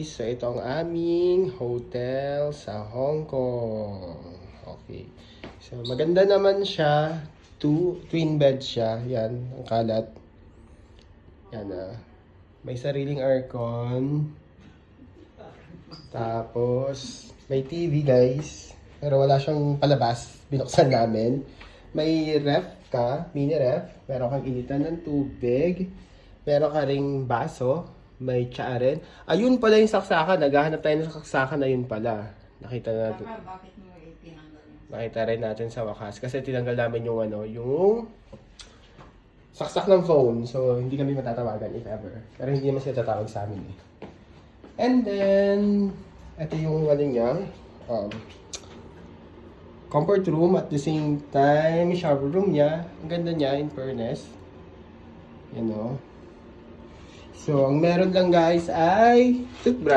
So, ito ang aming hotel sa Hong Kong. Okay. So, maganda naman siya. Twin bed siya. Yan, ang kalat. Yan may sariling aircon. Tapos, may TV guys. Pero wala siyang palabas. Binuksan namin. May ref ka, mini ref. Meron kang initan ng tubig. Meron ka ring baso. May tsaa rin. Ayun pala yung saksakan. Naghahanap tayo ng saksakan na yun pala. Nakita natin. Bakit mo itinanggal yun? Nakita rin natin sa wakas. Kasi tinanggal namin yung yung saksak ng phone. So, hindi kami matatawagan if ever. Pero hindi naman sila tatawag sa amin eh. And then, ito yung niya. Comfort room at the same time, shower room niya. Ang ganda niya in fairness. You know. So, ang meron lang guys ay toothbrush.